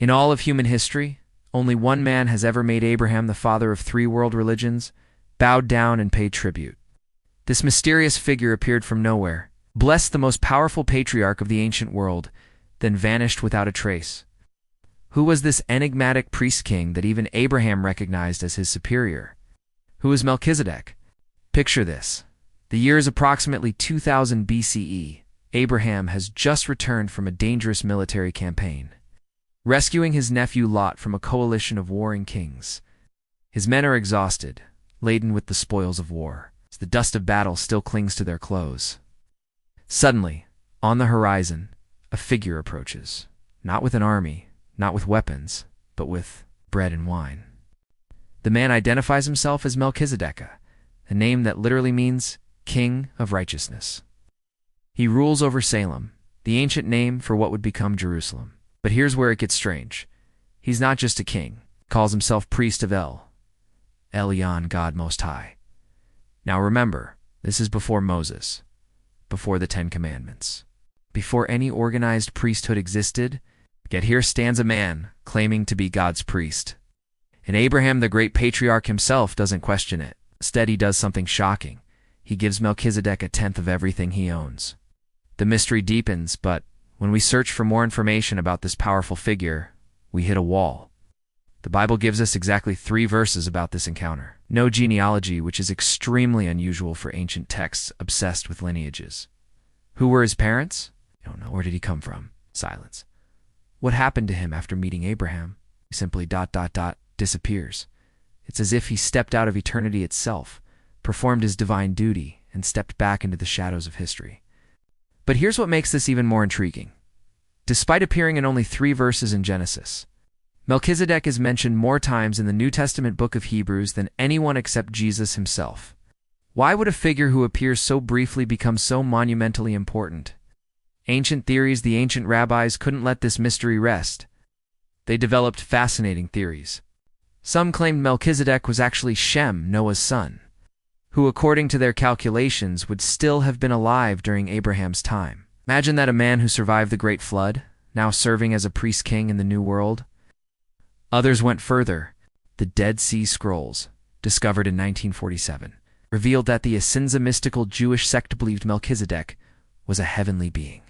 In all of human history, only one man has ever made Abraham the father of three world religions, bowed down and paid tribute. This mysterious figure appeared from nowhere, blessed the most powerful patriarch of the ancient world, then vanished without a trace. Who was this enigmatic priest-king that even Abraham recognized as his superior? Who was Melchizedek? Picture this. The year is approximately 2000 BCE. Abraham has just returned from a dangerous military campaign, rescuing his nephew Lot from a coalition of warring kings. His men are exhausted, laden with the spoils of war, as the dust of battle still clings to their clothes. Suddenly, on the horizon, a figure approaches, not with an army, not with weapons, but with bread and wine. The man identifies himself as Melchizedek, a name that literally means King of Righteousness. He rules over Salem, the ancient name for what would become Jerusalem. But here's where it gets strange. He's not just a king. He calls himself priest of Elyon, God Most High. Now remember, this is before Moses, before the Ten Commandments, before any organized priesthood existed. Yet here stands a man claiming to be God's priest. And Abraham, the great patriarch himself, doesn't question it. Instead, he does something shocking. He gives Melchizedek a tenth of everything he owns. The mystery deepens, but when we search for more information about this powerful figure, we hit a wall. The Bible gives us exactly 3 verses about this encounter. No genealogy, which is extremely unusual for ancient texts obsessed with lineages. Who were his parents? I don't know. Where did he come from? Silence. What happened to him after meeting Abraham? He simply ... disappears. It's as if he stepped out of eternity itself, performed his divine duty, and stepped back into the shadows of history. But here's what makes this even more intriguing. Despite appearing in only 3 verses in Genesis, Melchizedek is mentioned more times in the New Testament book of Hebrews than anyone except Jesus himself. Why would a figure who appears so briefly become so monumentally important? Ancient theories, the ancient rabbis couldn't let this mystery rest. They developed fascinating theories. Some claimed Melchizedek was actually Shem, Noah's son, who, according to their calculations, would still have been alive during Abraham's time. Imagine that, a man who survived the Great Flood, now serving as a priest-king in the New World. Others went further. The Dead Sea Scrolls, discovered in 1947, revealed that the Asinza mystical Jewish sect believed Melchizedek was a heavenly being,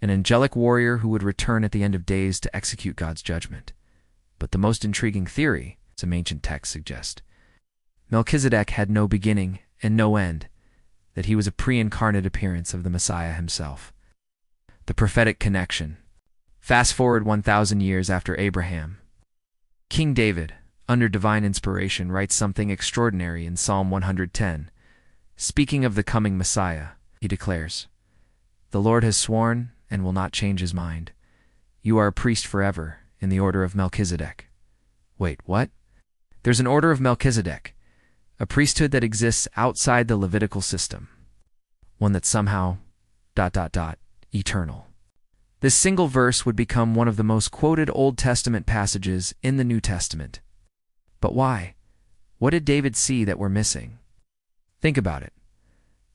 an angelic warrior who would return at the end of days to execute God's judgment. But the most intriguing theory, some ancient texts suggest, Melchizedek had no beginning and no end, that he was a pre-incarnate appearance of the Messiah himself. The prophetic connection. Fast forward 1,000 years after Abraham. King David, under divine inspiration, writes something extraordinary in Psalm 110. Speaking of the coming Messiah, he declares, "The Lord has sworn and will not change his mind. You are a priest forever, in the order of Melchizedek." Wait, what? There's an order of Melchizedek, a priesthood that exists outside the Levitical system, one that's somehow ... eternal. This single verse would become one of the most quoted Old Testament passages in the New Testament. But why? What did David see that we're missing? Think about it.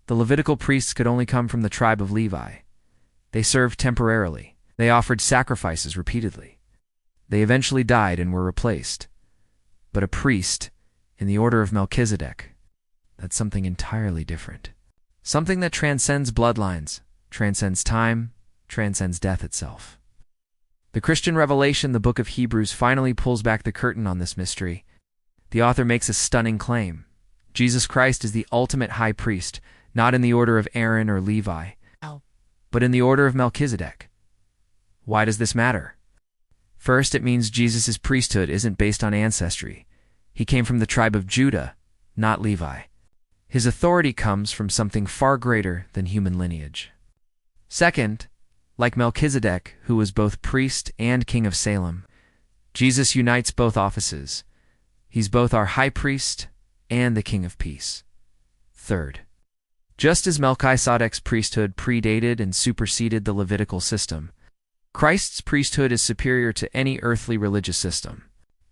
The Levitical priests could only come from the tribe of Levi. They served temporarily. They offered sacrifices repeatedly. They eventually died and were replaced. But a priest, in the order of Melchizedek, that's something entirely different. Something that transcends bloodlines, transcends time, transcends death itself. The Christian revelation, the book of Hebrews, finally pulls back the curtain on this mystery. The author makes a stunning claim. Jesus Christ is the ultimate high priest, not in the order of Aaron or Levi, but in the order of Melchizedek. Why does this matter? First, it means Jesus' priesthood isn't based on ancestry. He came from the tribe of Judah, not Levi. His authority comes from something far greater than human lineage. Second, like Melchizedek, who was both priest and king of Salem, Jesus unites both offices. He's both our high priest and the king of peace. Third, just as Melchizedek's priesthood predated and superseded the Levitical system, Christ's priesthood is superior to any earthly religious system.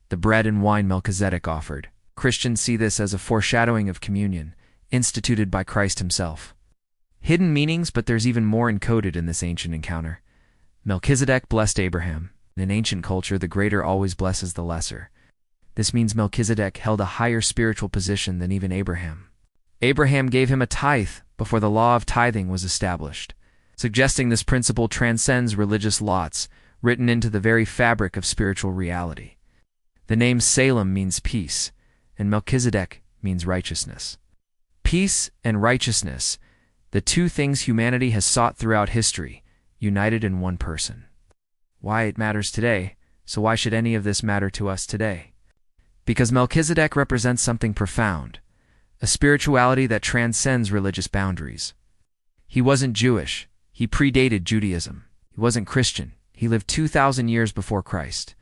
The bread and wine Melchizedek offered. Christians see this as a foreshadowing of communion, instituted by Christ himself. Hidden meanings, but there's even more encoded in this ancient encounter. Melchizedek blessed Abraham, In an ancient culture, the greater always blesses the lesser. This means Melchizedek held a higher spiritual position than even Abraham. Abraham gave him a tithe before the law of tithing was established, suggesting this principle transcends religious laws, written into the very fabric of spiritual reality. The name Salem means peace, and Melchizedek means righteousness. Peace and righteousness, the two things humanity has sought throughout history, united in one person. Why it matters today, so why should any of this matter to us today? Because Melchizedek represents something profound, a spirituality that transcends religious boundaries. He wasn't Jewish, he predated Judaism. He wasn't Christian, he lived 2,000 years before Christ.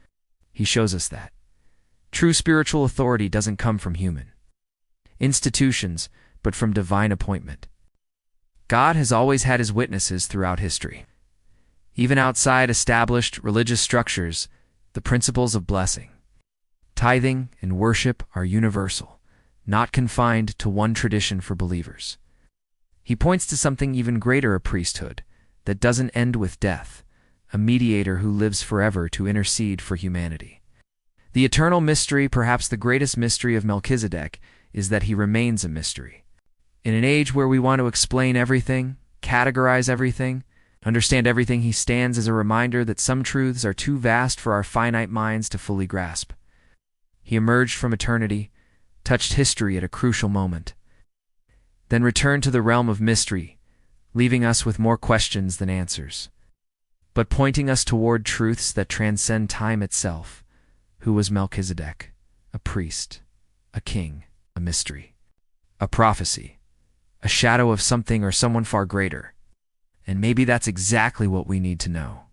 He shows us that true spiritual authority doesn't come from human institutions, but from divine appointment. God has always had his witnesses throughout history. Even outside established religious structures, the principles of blessing, tithing, and worship are universal, not confined to one tradition for believers. He points to something even greater, a priesthood that doesn't end with death, a mediator who lives forever to intercede for humanity. The eternal mystery, perhaps the greatest mystery of Melchizedek, is that he remains a mystery. In an age where we want to explain everything, categorize everything, understand everything, he stands as a reminder that some truths are too vast for our finite minds to fully grasp. He emerged from eternity, touched history at a crucial moment, then returned to the realm of mystery, leaving us with more questions than answers, but pointing us toward truths that transcend time itself. Who was Melchizedek? A priest, a king, a mystery, a prophecy, a shadow of something or someone far greater. And maybe that's exactly what we need to know.